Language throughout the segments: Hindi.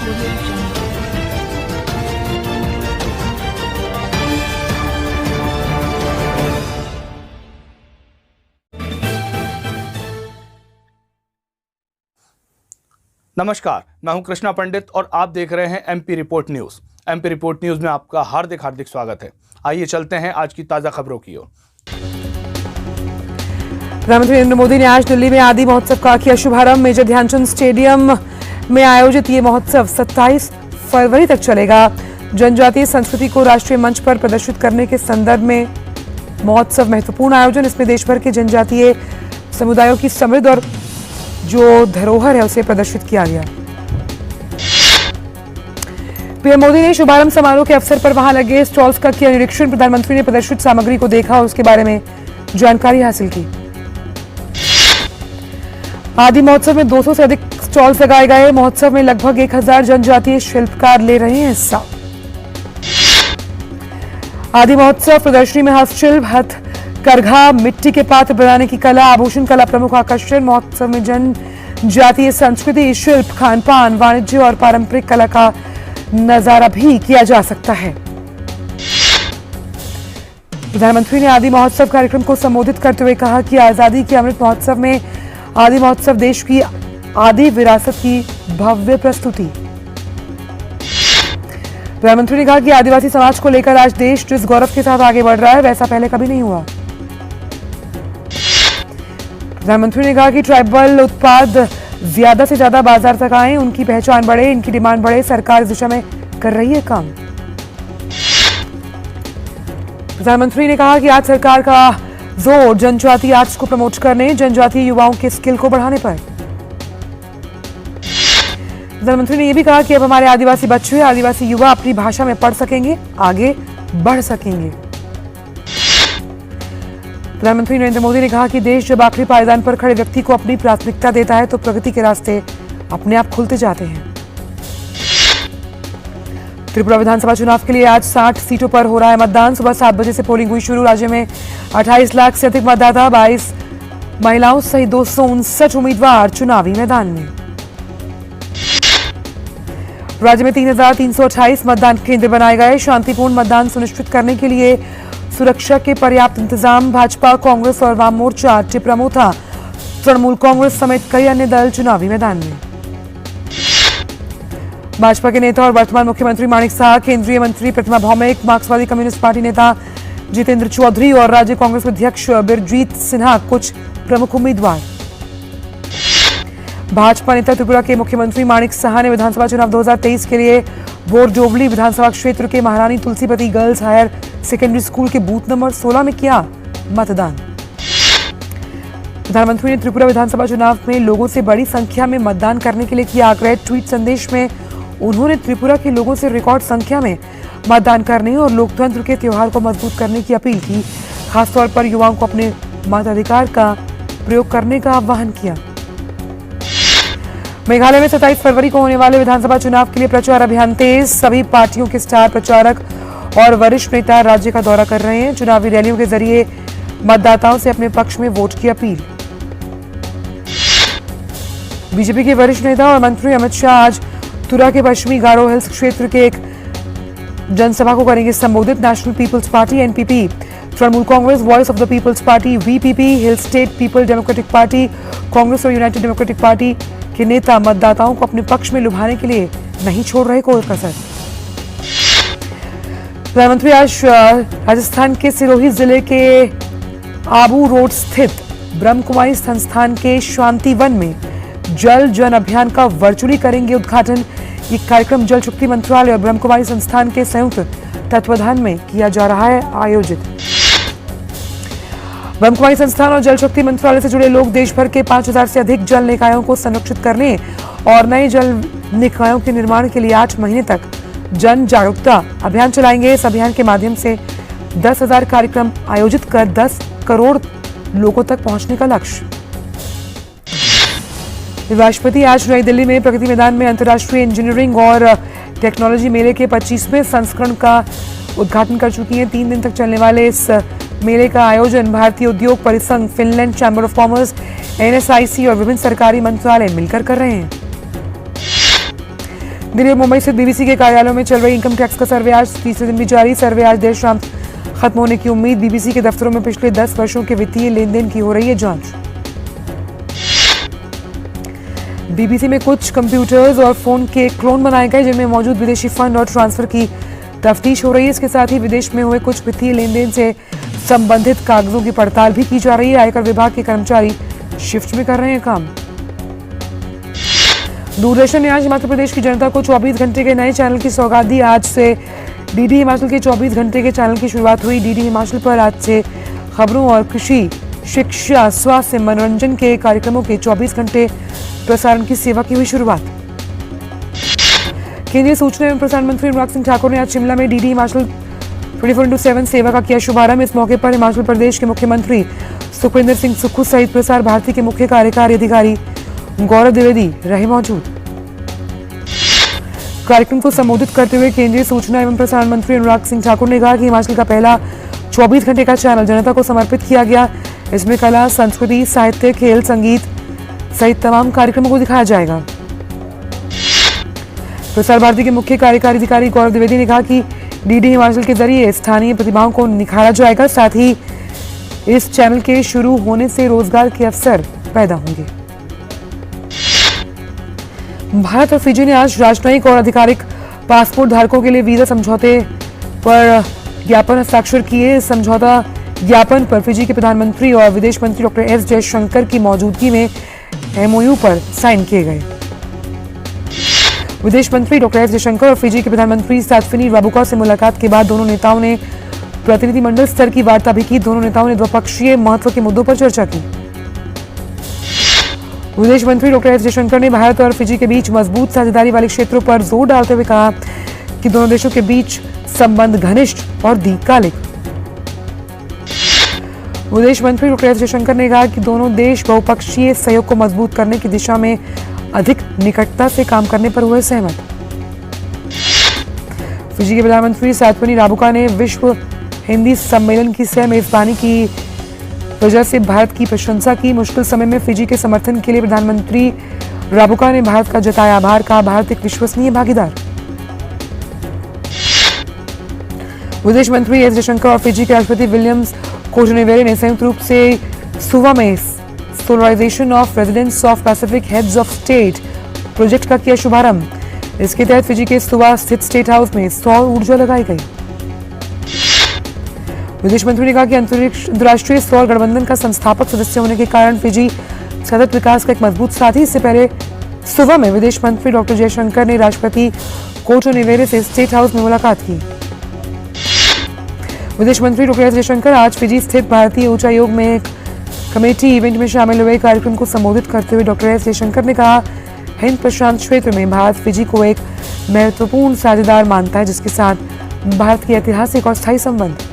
Audio Jungle. नमस्कार, मैं हूं कृष्णा पंडित और आप देख रहे हैं MP report news. MP report news में आपका हार्दिक स्वागत है। आइए चलते हैं आज की ताजा खबरों की ओर। प्रधानमंत्री नरेंद्र मोदी ने आज दिल्ली में आदि महोत्सव का किया शुभारंभ। मेजर ध्यानचंद स्टेडियम में आयोजित ये महोत्सव 27 फरवरी तक चलेगा। जनजातीय संस्कृति को राष्ट्रीय मंच पर प्रदर्शित करने के संदर्भ में महोत्सव महत्वपूर्ण आयोजन। इसमें देश भर के जनजातीय समुदायों की समृद्ध और जो धरोहर है उसे प्रदर्शित किया गया। पीएम मोदी ने शुभारंभ समारोह के अवसर पर वहां लगे स्टॉल्स का किया निरीक्षण। प्रधानमंत्री ने प्रदर्शित सामग्री को देखा और उसके बारे में जानकारी हासिल की। आदि महोत्सव में 200 से अधिक स्टॉल्स लगाए गए। महोत्सव में लगभग 1000 जनजातीय शिल्पकार ले रहे हैं हिस्सा। आदि महोत्सव प्रदर्शनी में हस्तशिल्प, हथकरघा, मिट्टी के पात्र बनाने की कला, आभूषण कला प्रमुख आकर्षण। महोत्सव में जनजातीय संस्कृति, शिल्प, खान पान, वाणिज्य और पारंपरिक कला का नजारा भी किया जा सकता है। प्रधानमंत्री ने आदि महोत्सव कार्यक्रम को संबोधित करते हुए कहा कि आजादी के अमृत महोत्सव में आदि महोत्सव देश की आदि विरासत की भव्य प्रस्तुति। प्रधानमंत्री ने कहा कि आदिवासी समाज को लेकर आज देश जिस गौरव के साथ आगे बढ़ रहा है वैसा पहले कभी नहीं हुआ। प्रधानमंत्री ने कहा कि ट्राइबल उत्पाद ज्यादा से ज्यादा बाजार तक आए, उनकी पहचान बढ़े, इनकी डिमांड बढ़े। सरकार इस दिशा में कर रही है काम। प्रधानमंत्री ने कहा कि आज सरकार का जोर जनजातीय आर्ट्स को प्रमोट करने, जनजातीय युवाओं के स्किल को बढ़ाने पर। प्रधानमंत्री ने यह भी कहा कि अब हमारे आदिवासी बच्चे, आदिवासी युवा अपनी भाषा में पढ़ सकेंगे, आगे बढ़ सकेंगे। प्रधानमंत्री नरेंद्र मोदी ने कहा कि देश जब आखिरी पायदान पर खड़े व्यक्ति को अपनी प्राथमिकता देता है तो प्रगति के रास्ते अपने आप खुलते जाते हैं। त्रिपुरा विधानसभा चुनाव के लिए आज 60 सीटों पर हो रहा है मतदान। सुबह 7 बजे से पोलिंग हुई शुरू। राज्य में 28 लाख से अधिक मतदाता, 22 महिलाओं सहित 259 उम्मीदवार चुनावी मैदान में। राज्य में 3328 मतदान केंद्र बनाए गए। शांतिपूर्ण मतदान सुनिश्चित करने के लिए सुरक्षा के पर्याप्त इंतजाम। भाजपा, कांग्रेस और वाम मोर्चा, टिप्रमोथा, तृणमूल कांग्रेस समेत कई अन्य दल चुनावी मैदान में। भाजपा के नेता और वर्तमान मुख्यमंत्री माणिक साह, केंद्रीय मंत्री प्रतिमा भौमिक, मार्क्सवादी कम्युनिस्ट पार्टी नेता जितेंद्र चौधरी और राज्य कांग्रेस अध्यक्ष बिरजीत सिन्हा कुछ प्रमुख उम्मीदवार। भाजपा नेता त्रिपुरा के मुख्यमंत्री माणिक साह ने विधानसभा चुनाव 2023 के लिए बोरजोबली विधानसभा क्षेत्र के महारानी तुलसीपति गर्ल्स हायर सेकेंडरी स्कूल के बूथ नंबर 16 में किया मतदान। प्रधानमंत्री ने त्रिपुरा विधानसभा चुनाव में लोगों से बड़ी संख्या में मतदान करने के लिए किया आग्रह। ट्वीट संदेश में उन्होंने त्रिपुरा के लोगों से रिकॉर्ड संख्या में मतदान करने और लोकतंत्र के त्योहार को मजबूत करने की अपील की। खासतौर पर युवाओं को अपने मताधिकार का प्रयोग करने का आह्वान किया। मेघालय में 27 फरवरी को होने वाले विधानसभा चुनाव के लिए प्रचार अभियान तेज। सभी पार्टियों के स्टार प्रचारक और वरिष्ठ नेता राज्य का दौरा कर रहे हैं। चुनावी रैलियों के जरिए मतदाताओं से अपने पक्ष में वोट की अपील। बीजेपी के वरिष्ठ नेता और मंत्री अमित शाह आज तुरा के पश्चिमी गारो हिल्स क्षेत्र के एक जनसभा को करेंगे संबोधित। National People's Party NPP, Trinamool Congress, Voice of the People's Party VPP, Hill State People Democratic Party, Congress और यूनाइटेड डेमोक्रेटिक पार्टी के नेता मतदाताओं को अपने पक्ष में लुभाने के लिए नहीं छोड़ रहे कोई कसर। प्रधानमंत्री आज राजस्थान के सिरोही जिले के आबू रोड स्थित ब्रह्मकुमारी संस्थान के शांतिवन में जल जन अभियान का वर्चुअली करेंगे उद्घाटन। ये कार्यक्रम जल शक्ति मंत्रालय और ब्रह्मकुमारी संस्थान के संयुक्त तत्वाधान में किया जा रहा है आयोजित। ब्रह्मकुमारी संस्थान और जल शक्ति मंत्रालय से जुड़े लोग देश भर के 5000 से अधिक जल निकायों को संरक्षित करने और नए जल निकायों के निर्माण के लिए 8 महीने तक जन जागरूकता अभियान चलाएंगे। इस अभियान के माध्यम से 10,000 कार्यक्रम आयोजित कर 10 करोड़ लोगों तक पहुंचने का लक्ष्य। राष्ट्रपति आज नई दिल्ली में प्रगति मैदान में अंतर्राष्ट्रीय इंजीनियरिंग और टेक्नोलॉजी मेले के 25वें संस्करण का उद्घाटन कर चुकी हैं। 3 दिन तक चलने वाले इस मेले का आयोजन भारतीय उद्योग परिसंघ, Finland chamber of commerce, NSIC और विभिन्न सरकारी मंत्रालय मिलकर कर रहे हैं। दिल्ली और मुंबई स्थित बीबीसी के कार्यालयों में चल रही इनकम टैक्स का सर्वे आज तीसरे दिन भी जारी। सर्वे आज देर शाम खत्म होने की उम्मीद। बीबीसी के दफ्तरों में पिछले 10 वर्षों के वित्तीय लेन देन की हो रही है जांच। बीबीसी में कुछ कंप्यूटर्स और फोन के क्लोन बनाए गए जिनमें मौजूद विदेशी फंड और ट्रांसफर की तफ्तीश हो रही है। इसके साथ ही विदेश में हुए कुछ वित्तीय लेन देन से संबंधित कागजों की पड़ताल भी की जा रही है। आयकर विभाग के कर्मचारी शिफ्ट में कर रहे हैं काम। दूरदर्शन ने आज हिमाचल प्रदेश की जनता को 24 घंटे के नए चैनल की सौगात दी। आज से डीडी हिमाचल के 24 घंटे के चैनल की शुरुआत हुई। डीडी हिमाचल पर आज से खबरों और कृषि, शिक्षा, स्वास्थ्य, मनोरंजन के कार्यक्रमों के 24 घंटे प्रसारण की सेवा की हुई शुरुआत। केंद्रीय सूचना एवं प्रसारण मंत्री अनुराग सिंह ठाकुर ने आज शिमला में डीडी हिमाचल 24/7 सेवा का किया शुभारंभ। इस मौके पर हिमाचल प्रदेश के मुख्यमंत्री सुखविंदर सिंह सुक्खू सहित प्रसार भारती के मुख्य कार्यकारी अधिकारी गौरव द्विवेदी रहे मौजूद। कार्यक्रम को संबोधित करते हुए केंद्रीय सूचना एवं प्रसारण मंत्री अनुराग सिंह ठाकुर ने कहा कि हिमाचल का पहला 24 घंटे का चैनल जनता को समर्पित किया गया। इसमें कला, संस्कृति, साहित्य, खेल, संगीत सहित तमाम कार्यक्रमों को दिखाया जाएगा। प्रसार भारती के मुख्य कार्यकारी अधिकारी गौरव द्विवेदी ने कहा कि डीडी हिमाचल के जरिए स्थानीय प्रतिभाओं को निखारा जाएगा। साथ ही इस चैनल के शुरू होने से रोजगार के अवसर पैदा होंगे। भारत और फिजी ने आज राजनयिक और आधिकारिक पासपोर्ट धारकों के लिए वीजा समझौते पर ज्ञापन हस्ताक्षर किए। समझौता ज्ञापन पर फिजी के प्रधानमंत्री और विदेश मंत्री डॉक्टर एस जयशंकर की मौजूदगी में एमओयू पर साइन किए गए। विदेश मंत्री डॉक्टर एस जयशंकर और फिजी के प्रधानमंत्री सातफिनी राबुका से मुलाकात के बाद दोनों नेताओं ने प्रतिनिधिमंडल स्तर की वार्ता भी की। दोनों नेताओं ने द्विपक्षीय महत्व के मुद्दों पर चर्चा की। विदेश मंत्री डॉक्टर एस जयशंकर ने भारत और फिजी के बीच मजबूत साझेदारी वाले क्षेत्रों पर जोर डालते हुए कहा कि दोनों देशों के बीच संबंध घनिष्ठ और दीर्घकालिक। विदेश मंत्री डॉक्टर एस जयशंकर ने कहा कि दोनों देश बहुपक्षीय सहयोग को मजबूत करने की दिशा में अधिक निकटता से काम करने पर हुए सहमत। फिजी के प्रधानमंत्री सातफिनी राबुका ने विश्व हिंदी सम्मेलन की सह मेजबानी की वजह से भारत की प्रशंसा की। मुश्किल समय में फिजी के समर्थन के लिए प्रधानमंत्री राबुका ने भारत का जताया आभार। कहा भारत एक विश्वसनीय भागीदार। विदेश मंत्री एस जयशंकर और फिजी के राष्ट्रपति विलियम्स कोटोनेवेरे ने संयुक्त रूप से सुवा में solarisation of residence of Pacific heads of state project का किया शुभारंभ। इसके तहत फिजी के सुवा स्थित स्टेट हाउस में सौर ऊर्जा लगाई गई। विदेश मंत्री ने कहा कि अंतर्राष्ट्रीय सौर गठबंधन का संस्थापक सदस्य होने के कारण फिजी सतत विकास का एक मजबूत साथी। इससे पहले सुबह में विदेश मंत्री डॉक्टर जयशंकर ने राष्ट्रपति कोटोनेवेरे से स्टेट हाउस में मुलाकात की। विदेश मंत्री डॉक्टर एस जयशंकर आज फिजी स्थित भारतीय उच्चायोग में एक कमेटी इवेंट में शामिल हुए। कार्यक्रम को संबोधित करते हुए डॉक्टर एस जयशंकर ने कहा हिंद प्रशांत क्षेत्र में भारत फिजी को एक महत्वपूर्ण साझेदार मानता है जिसके साथ भारत के ऐतिहासिक और स्थायी संबंध।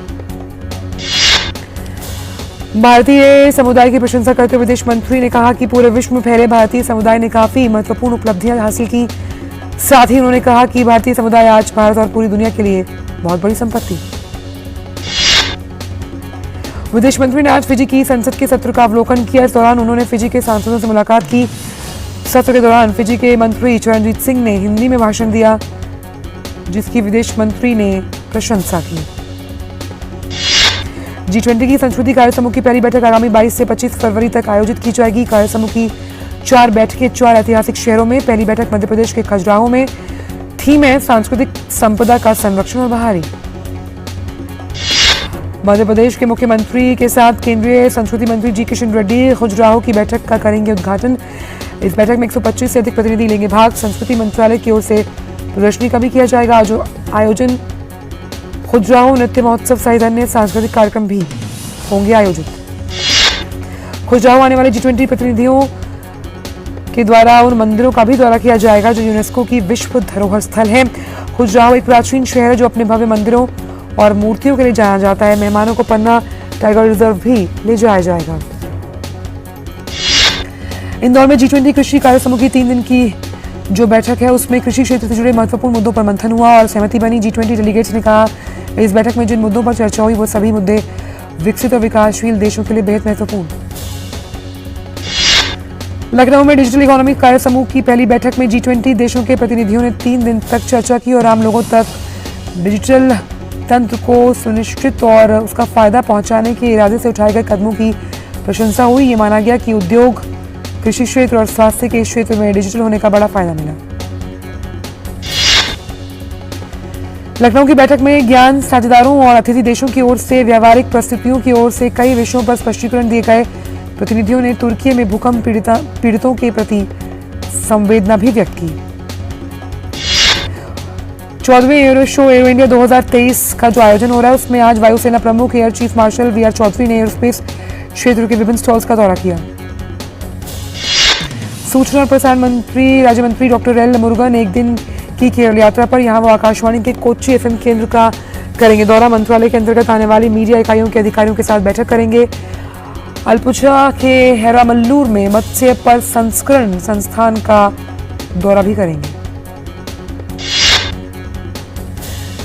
भारतीय समुदाय की प्रशंसा करते हुए विदेश मंत्री ने कहा कि पूरे विश्व में फैले भारतीय समुदाय ने काफी महत्वपूर्ण उपलब्धियां हासिल की। साथ ही उन्होंने कहा कि भारतीय समुदाय आज भारत और पूरी दुनिया के लिए बहुत बड़ी संपत्ति। विदेश मंत्री ने आज फिजी की संसद के सत्र का अवलोकन किया। इस दौरान उन्होंने फिजी के सांसदों से मुलाकात की। सत्र के दौरान फिजी के मंत्री चरणजीत सिंह ने हिंदी में भाषण दिया जिसकी विदेश मंत्री ने प्रशंसा की। G20 की संस्कृति कार्य समूह की पहली बैठक आगामी 22 से 25 फरवरी तक आयोजित की जाएगी। कार्य समूह की 4 बैठकें 4 ऐतिहासिक शहरों में। पहली बैठक मध्य प्रदेश के खजुराहो में। थीम है सांस्कृतिक संपदा का संरक्षण और बहाली। मध्य प्रदेश के मुख्यमंत्री के साथ केंद्रीय संस्कृति मंत्री जी किशन रेड्डी खजुराहो की बैठक का करेंगे उद्घाटन। इस बैठक में 125 से अधिक प्रतिनिधि लेंगे भाग। संस्कृति मंत्रालय की ओर से प्रदर्शनी का भी किया जाएगा। आयोजन खजुराहो नृत्य महोत्सव सहित अन्य सांस्कृतिक कार्यक्रम भी होंगे आयोजित। खजुराहो आने वाले G20 प्रतिनिधियों के द्वारा उन मंदिरों का भी दौरा किया जाएगा जो यूनेस्को की विश्व धरोहर स्थल है। खजुराहो एक प्राचीन शहर है जो अपने भव्य मंदिरों और मूर्तियों के लिए जाना जाता है। मेहमानों को पन्ना टाइगर रिजर्व भी ले जाया जाएगा। इंदौर में G20 कृषि कार्य समूह की 3 दिन की जो बैठक है उसमें कृषि क्षेत्र से जुड़े महत्वपूर्ण मुद्दों पर मंथन हुआ और सहमति बनी। G20 डेलीगेट्स ने कहा इस बैठक में जिन मुद्दों पर चर्चा हुई वो सभी मुद्दे विकसित और विकासशील देशों के लिए बेहद महत्वपूर्ण। लखनऊ में डिजिटल इकोनॉमी कार्य समूह की पहली बैठक में G20 देशों के प्रतिनिधियों ने 3 दिन तक चर्चा की और आम लोगों तक डिजिटल तंत्र को सुनिश्चित और उसका फायदा पहुंचाने के इरादे से उठाए गए कदमों की प्रशंसा हुई। ये माना गया कि उद्योग, कृषि क्षेत्र और स्वास्थ्य के क्षेत्र में डिजिटल होने का बड़ा फायदा मिला। लखनऊ की बैठक में ज्ञान साझेदारों और अतिथि देशों की ओर से व्यावहारिक परिस्थितियों की ओर से कई विषयों पर स्पष्टीकरण दिए गए। प्रतिनिधियों ने तुर्की में भूकंप पीड़ितों के प्रति संवेदना भी व्यक्त की। 14वें एरो शो एरो इंडिया 2023 का जो आयोजन हो रहा है उसमें आज वायुसेना प्रमुख air chief marshal V R Chaudhari ने एयरोस्पेस क्षेत्र के विभिन्न स्टॉल्स का दौरा किया। सूचना और प्रसारण मंत्री राज्य मंत्री डॉक्टर एल मुरुगन एक दिन की केरल यात्रा पर, यहाँ वो आकाशवाणी के कोच्चि FM केंद्र का करेंगे दौरा। मंत्रालय के अंतर्गत आने वाली मीडिया इकाइयों के अधिकारियों के साथ बैठक करेंगे। अलपुझा के हेरामल्लूर में मत्स्य प्रसंस्करण संस्थान का दौरा भी करेंगे।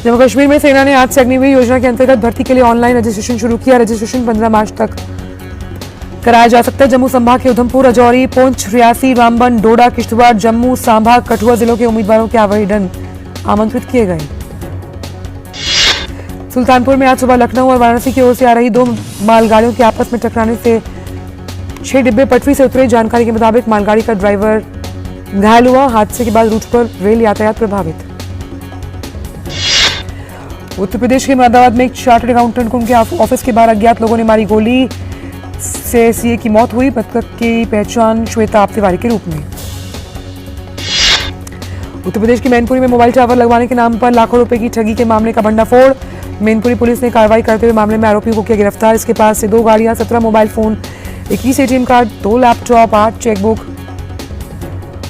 जम्मू कश्मीर में सेना ने आज से अग्निवीर योजना के अंतर्गत भर्ती के लिए ऑनलाइन रजिस्ट्रेशन शुरू किया। रजिस्ट्रेशन 15 मार्च तक कराया जा सकता है। जम्मू संभाग के उधमपुर, राजौरी, पुंछ, रियासी, रामबन, डोडा, किश्तवाड़, जम्मू, सांभा, कठुआ जिलों के उम्मीदवारों के आवेदन आमंत्रित किए गए। सुल्तानपुर में आज सुबह लखनऊ और वाराणसी की ओर से आ रही 2 मालगाड़ियों के आपस में टकराने से 6 डिब्बे पटरी से उतरे। जानकारी के मुताबिक मालगाड़ी का ड्राइवर घायल हुआ। हादसे के बाद रूट पर रेल यातायात प्रभावित। उत्तर प्रदेश के मुरादाबाद में एक चार्टर्ड अकाउंटेंट को उनके ऑफिस के बाहर अज्ञात लोगों ने मारी गोली से सीए की मौत हुई। मृतक की पहचान श्वेता आपतिवारी के रूप में। उत्तर प्रदेश के मैनपुरी में मोबाइल टावर लगवाने के नाम पर लाखों रुपए की ठगी के मामले का भंडाफोड़। मैनपुरी पुलिस ने कार्रवाई करते हुए मामले में आरोपियों को किया गिरफ्तार। इसके पास से 2 गाड़ियां, 17 mobile phone, 21 ATM card, 2 laptop, 8 chequebook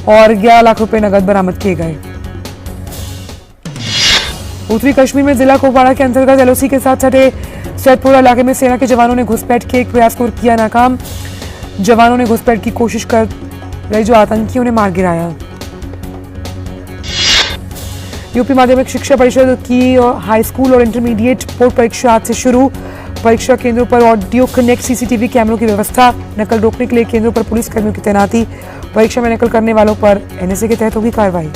और 11 लाख रुपए नगद बरामद किए गए। उत्तरी कश्मीर में जिला कुपवाड़ा के अंतर्गत LOC के साथ सटे सैदपुरा इलाके में सेना के जवानों ने घुसपैठ के एक प्रयास को किया नाकाम। जवानों ने घुसपैठ की कोशिश कर रहे जो आतंकियों ने मार गिराया। यूपी माध्यमिक शिक्षा परिषद की हाई स्कूल और इंटरमीडिएट बोर्ड परीक्षा आज से शुरू। परीक्षा केंद्रों पर ऑडियो कनेक्ट CCTV कैमरों की व्यवस्था। नकल रोकने के लिए केंद्रों पर पुलिस कर्मियों की तैनाती। परीक्षा में नकल करने वालों पर NSA के तहत होगी कार्रवाई।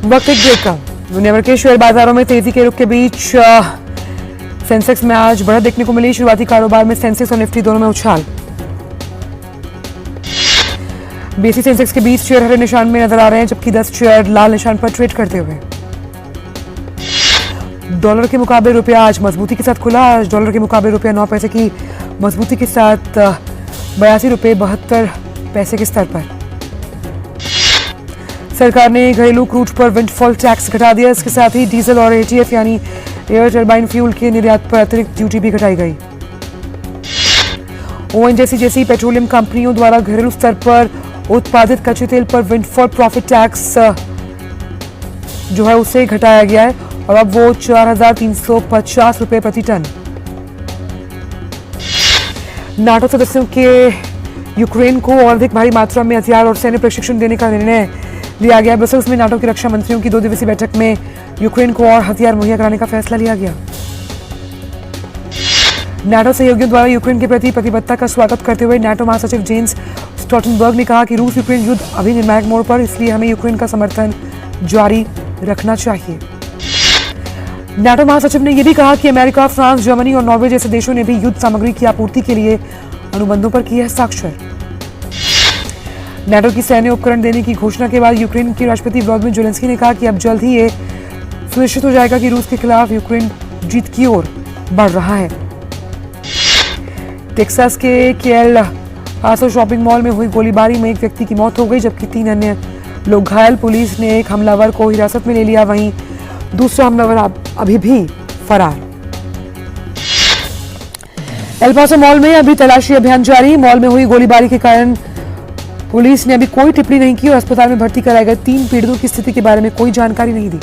वक्त एक ब्रेक का। दुनिया भर के शेयर बाजारों में तेजी के रुख के बीच सेंसेक्स में आज बढ़त देखने को मिली। शुरुआती कारोबार में सेंसेक्स और निफ्टी दोनों में उछाल। BSE सेंसेक्स के 20 शेयर हरे निशान में नजर आ रहे हैं जबकि 10 शेयर लाल निशान पर ट्रेड करते हुए। डॉलर के मुकाबले रुपया आज मजबूती के साथ खुला। आज डॉलर के मुकाबले रुपया 9 पैसे की मजबूती के साथ 82 रुपये 72 पैसे के स्तर पर। सरकार ने घरेलू क्रूड पर विंडफॉल टैक्स घटा दिया। इसके साथ ही डीजल और ATF यानी एयर टर्बाइन फ्यूल के निर्यात पर अतिरिक्त ड्यूटी भी घटाई गई। ONGC जैसी पेट्रोलियम कंपनियों द्वारा घरेलू स्तर पर उत्पादित कच्चे तेल पर विंडफॉल प्रॉफिट टैक्स जो है उसे घटाया गया है और अब वो 4,350 रुपये प्रति टन। नाटो सदस्यों के यूक्रेन को और अधिक भारी मात्रा में हथियार और सैन्य प्रशिक्षण देने का निर्णय लिया गया। ब्रसेल्स में नाटो के रक्षा मंत्रियों की 2 दिवसीय बैठक में यूक्रेन को और हथियार मुहैया कराने का फैसला लिया गया। नाटो सहयोगियों द्वारा यूक्रेन के प्रति प्रतिबद्धता का स्वागत करते हुए नाटो महासचिव जेन्स स्टोल्टनबर्ग ने कहा कि रूस यूक्रेन युद्ध अभी निर्णायक मोड़ पर, इसलिए हमें यूक्रेन का समर्थन जारी रखना चाहिए। नाटो महासचिव ने यह भी कहा कि अमेरिका, फ्रांस, जर्मनी और नॉर्वे जैसे देशों ने भी युद्ध सामग्री की आपूर्ति के लिए अनुबंधों पर किए हस्ताक्षर। नाटो की सैन्य उपकरण देने की घोषणा के बाद यूक्रेन के राष्ट्रपति व्लादिमीर ज़ेलेंस्की ने कहा कि अब जल्द ही ये सुनिश्चित हो जाएगा कि रूस के खिलाफ यूक्रेन जीत की ओर बढ़ रहा है। टेक्सास के केएल पासो शॉपिंग मॉल में हुई गोलीबारी में एक व्यक्ति की मौत हो गई जबकि 3 अन्य लोग घायल। पुलिस ने एक हमलावर को हिरासत में ले लिया, वहीं दूसरा हमलावर अभी भी फरार। एल पासो मॉल में अभी तलाशी अभियान जारी। मॉल में हुई गोलीबारी के कारण पुलिस ने अभी कोई टिप्पणी नहीं की और अस्पताल में भर्ती कराए गए 3 पीड़ितों की स्थिति के बारे में कोई जानकारी नहीं दी।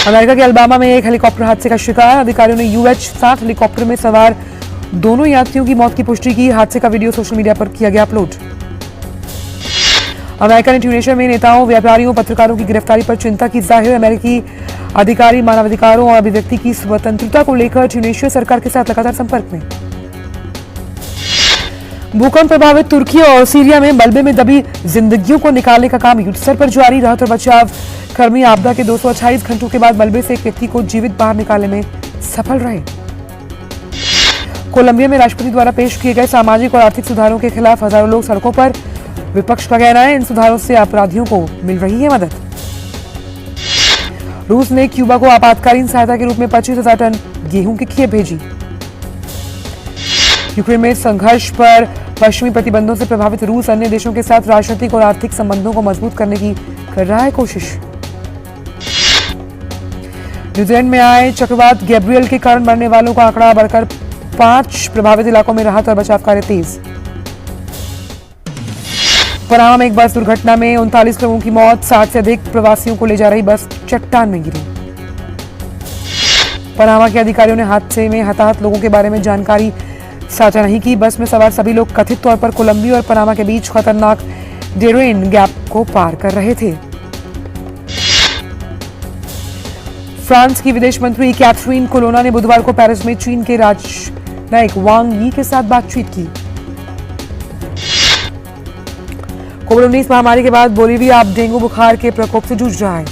अमेरिका के अल्बामा में एक हेलीकॉप्टर हादसे का शिकार। अधिकारियों ने UH-60 हेलीकॉप्टर में सवार दोनों यात्रियों की मौत की पुष्टि की। हादसे का वीडियो सोशल मीडिया पर किया गया अपलोड। अमेरिका ने ट्यूनीशिया में नेताओं, व्यापारियों, पत्रकारों की गिरफ्तारी पर चिंता की जाहिर। अमेरिकी अधिकारी मानवाधिकारों और अभिव्यक्ति की स्वतंत्रता को लेकर ट्यूनीशिया सरकार के साथ लगातार संपर्क में। भूकंप प्रभावित तुर्की और सीरिया में मलबे में दबी जिंदगियों को निकालने का काम युद्धस्तर पर जारी। राहत और बचाव कर्मी आपदा के 228 घंटों के बाद मलबे से एक व्यक्ति को जीवित बाहर निकालने में सफल रहे। कोलंबिया में राष्ट्रपति द्वारा पेश किए गए सामाजिक और आर्थिक सुधारों के खिलाफ हजारों लोग सड़कों पर। विपक्ष का कहना है इन सुधारों से अपराधियों को मिल रही है मदद। रूस ने क्यूबा को आपातकालीन सहायता के रूप में 25,000 टन गेहूं की खेप भेजी। यूक्रेन में संघर्ष पर पश्चिमी प्रतिबंधों से प्रभावित रूस अन्य देशों के साथ राजनीतिक और आर्थिक संबंधों को मजबूत करने की कर रहा है कोशिश। न्यूजीलैंड में आए चक्रवात गैब्रियल के कारण मरने वालों का आंकड़ा बढ़कर 5। प्रभावित इलाकों में राहत और बचाव कार्य तेज। पनामा में एक बस दुर्घटना में 39 लोगों की मौत। 60 से अधिक प्रवासियों को ले जा रही बस चट्टान में गिरी। पनामा के अधिकारियों ने हादसे में हताहत लोगों के बारे में जानकारी साझा नहीं की। बस में सवार सभी लोग कथित तौर पर कोलंबिया और पनामा के बीच खतरनाक डेरोइन गैप को पार कर रहे थे। फ्रांस की विदेश मंत्री कैथरीन कोलोना ने बुधवार को पेरिस में चीन के राजनयिक वांग यी के साथ बातचीत की। कोविड-19 महामारी के बाद बोलीविया अब डेंगू बुखार के प्रकोप से जूझ रहा है।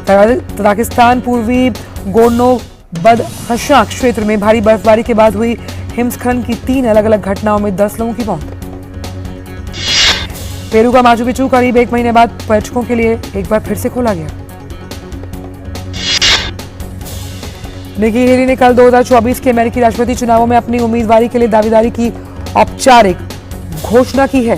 तजाकिस्तान पूर्वी गोर्नो बदखशां क्षेत्र में भारी बर्फबारी के बाद हुई हिमस्खलन की 3 अलग अलग घटनाओं में 10 लोगों की मौत। पेरू का माचू पिचू करीब 1 महीने बाद पर्यटकों के लिए एक बार फिर से खोला गया। निकी हेली ने कल 2024 के अमेरिकी राष्ट्रपति चुनावों में अपनी उम्मीदवारी के लिए दावेदारी की औपचारिक घोषणा की है।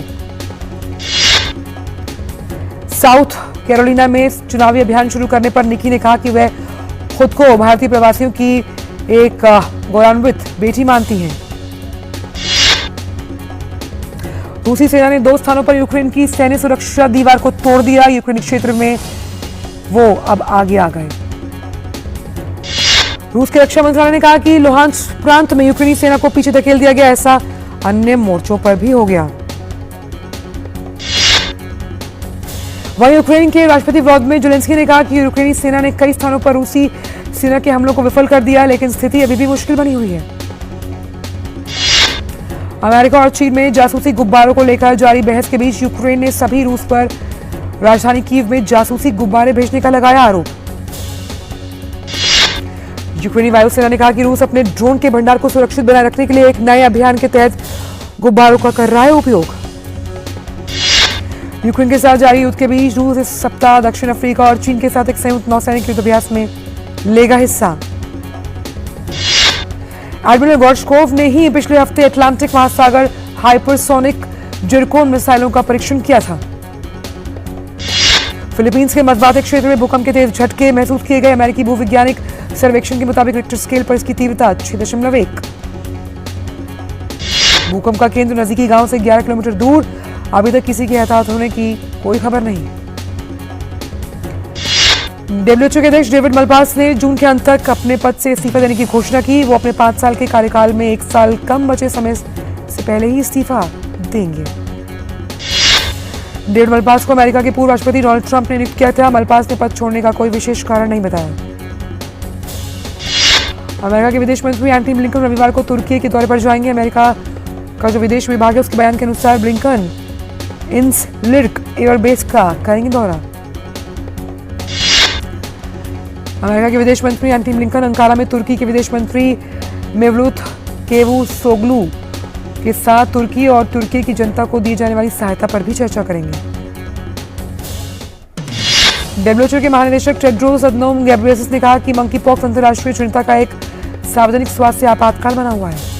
साउथ कैरोलिना में चुनावी अभियान शुरू करने पर निकी ने कहा कि वह खुद को भारतीय प्रवासियों की एक गौरवान्वित बेटी मानती हैं। रूसी सेना ने 2 स्थानों पर यूक्रेन की सैन्य सुरक्षा दीवार को तोड़ दिया। यूक्रेनी क्षेत्र में वो अब आगे आ गए। रूस के रक्षा मंत्रालय ने कहा कि लुहांस्क प्रांत में यूक्रेनी सेना को पीछे धकेल दिया गया। ऐसा अन्य मोर्चों पर भी हो गया। वहीं यूक्रेन के राष्ट्रपति व्लादिमीर ज़ेलेंस्की ने कहा कि यूक्रेनी सेना ने कई स्थानों पर रूसी सेना के हमलों को विफल कर दिया, लेकिन स्थिति अभी भी मुश्किल बनी हुई है। अमेरिका और चीन में जासूसी गुब्बारों को लेकर जारी बहस के बीच यूक्रेन ने सभी रूस पर राजधानी कीव में जासूसी गुब्बारे भेजने का लगाया आरोप। यूक्रेनी वायुसेना ने कहा कि रूस अपने ड्रोन के भंडार को सुरक्षित बनाए रखने के लिए एक नए अभियान के तहत गुब्बारों का कर रहा है उपयोग। यूक्रेन के साथ जारी युद्ध के बीच रूस इस सप्ताह दक्षिण अफ्रीका और चीन के साथ एक संयुक्त नौसैनिक युद्धाभ्यास में लेगा हिस्सा। एडमिरल गॉर्शकोव ने ही पिछले हफ्ते अटलांटिक महासागर हाइपरसोनिक जिरकोन मिसाइलों का परीक्षण किया था। फिलीपींस के मध्य क्षेत्र में भूकंप के तेज झटके महसूस किए गए। अमेरिकी भूवैज्ञानिक सर्वेक्षण के मुताबिक रिक्टर स्केल पर इसकी तीव्रता 6.1। भूकंप का केंद्र नजदीकी गांव से 11 किलोमीटर दूर। अभी तक किसी के हताहत होने की कोई खबर नहीं। डब्ल्यूएचओ के अध्यक्ष डेविड मलपास ने जून के अंत तक अपने पद से इस्तीफा देने की घोषणा की। वो अपने 5 साल के कार्यकाल में 1 साल कम बचे समय से पहले ही इस्तीफा देंगे। डेविड मलपास को अमेरिका के पूर्व राष्ट्रपति डोनाल्ड ट्रंप ने नियुक्त किया था। मलपास ने पद छोड़ने का कोई विशेष कारण नहीं बताया। अमेरिका के विदेश मंत्री एंटनी ब्लिंकन रविवार को तुर्की के दौरे पर जाएंगे। अमेरिका का जो विदेश विभाग है उसके बयान के अनुसार ब्लिंकन इनस्लिर्क एयरबेस का करेंगे दौरा। अमेरिका के विदेश मंत्री एंटनी ब्लिंकन अंकारा में तुर्की के विदेश मंत्री मेवलूत केवूसोग्लू के साथ तुर्की और तुर्की की जनता को दी जाने वाली सहायता पर भी चर्चा करेंगे। डब्ल्यूएचओ के महानिदेशक टेड्रोस अदनोम घेब्रेयेसस ने कहा कि मंकी पॉक्स अंतर्राष्ट्रीय चिंता का एक सार्वजनिक स्वास्थ्य आपातकाल बना हुआ है।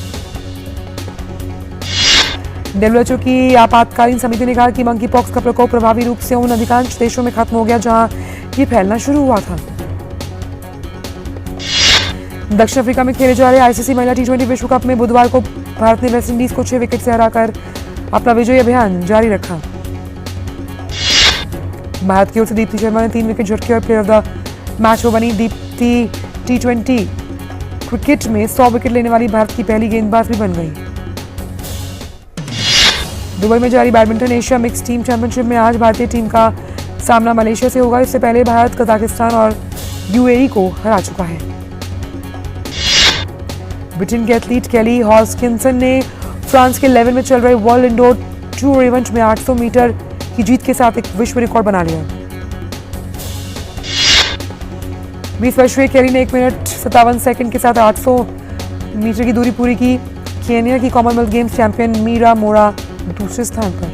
डब्ल्यूएचओ की आपातकालीन समिति ने कहा कि मंकी पॉक्स का प्रकोप प्रभावी रूप से उन अधिकांश देशों में खत्म हो गया जहां ये फैलना शुरू हुआ था। दक्षिण अफ्रीका में खेले जा रहे आईसीसी महिला टी20 विश्व कप में बुधवार को भारत ने वेस्टइंडीज को 6 विकेट से हराकर अपना विजयी अभियान जारी रखा। भारत की ओर से दीप्ति शर्मा ने 3 विकेट झटके और प्लेयर ऑफ द मैच वो बनी। दीप्ति टी20 क्रिकेट में 100 विकेट लेने वाली भारत की पहली गेंदबाज भी बन गई। दुबई में जारी badminton Asia mix team championship में आज भारतीय टीम का सामना मलेशिया से होगा। इससे पहले भारत कजाकिस्तान और यूएई को हरा चुका है। ब्रिटेन के एथलीट केली हॉस्किंसन ने फ्रांस के लेवन में चल रहे वर्ल्ड इंडोर टूर इवेंट में 800 मीटर की जीत के साथ एक विश्व रिकॉर्ड बना लिया। 20 वर्षीय केली ने 1 मिनट 57 सेकंड के साथ 800 मीटर की दूरी पूरी की। केन्या की कॉमनवेल्थ गेम्स चैंपियन मीरा मोरा दूसरे स्थान पर।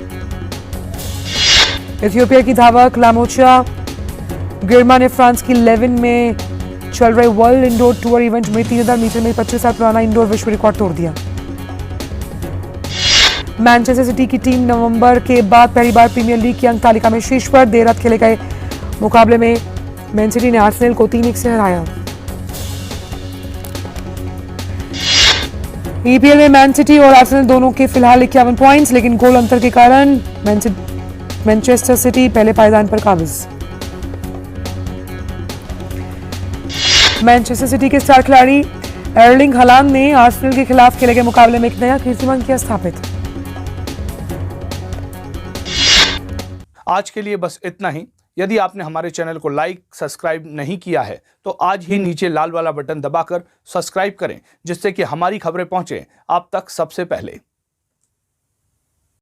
इथियोपिया की धावक लामोचा गिरमा ने फ्रांस की लेवन में चल रहे वर्ल्ड इंडोर टूर इवेंट में 3000 मीटर में 25 साल पुराना इंडोर विश्व रिकॉर्ड तोड़ दिया। मैनचेस्टर सिटी की टीम नवंबर के बाद पहली बार प्रीमियर लीग की अंक तालिका में शीर्ष पर। देर रात खेले गए मुकाबले में मैन सिटी ने आर्सेनल को 3-1 से हराया। ईपीएल में मैन सिटी और आर्सेनल दोनों के फिलहाल 51 पॉइंट्स, लेकिन गोल अंतर के कारण मैनचेस्टर सिटी पहले पायदान पर काबिज। मैनचेस्टर सिटी के स्टार खिलाड़ी एर्लिंग हालांड ने आर्सेनल के खिलाफ खेले गए मुकाबले में एक नया कीर्तिमान किया स्थापित। आज के लिए बस इतना ही। यदि आपने हमारे चैनल को लाइक सब्सक्राइब नहीं किया है तो आज ही नीचे लाल वाला बटन दबाकर सब्सक्राइब करें, जिससे कि हमारी खबरें पहुंचे आप तक सबसे पहले।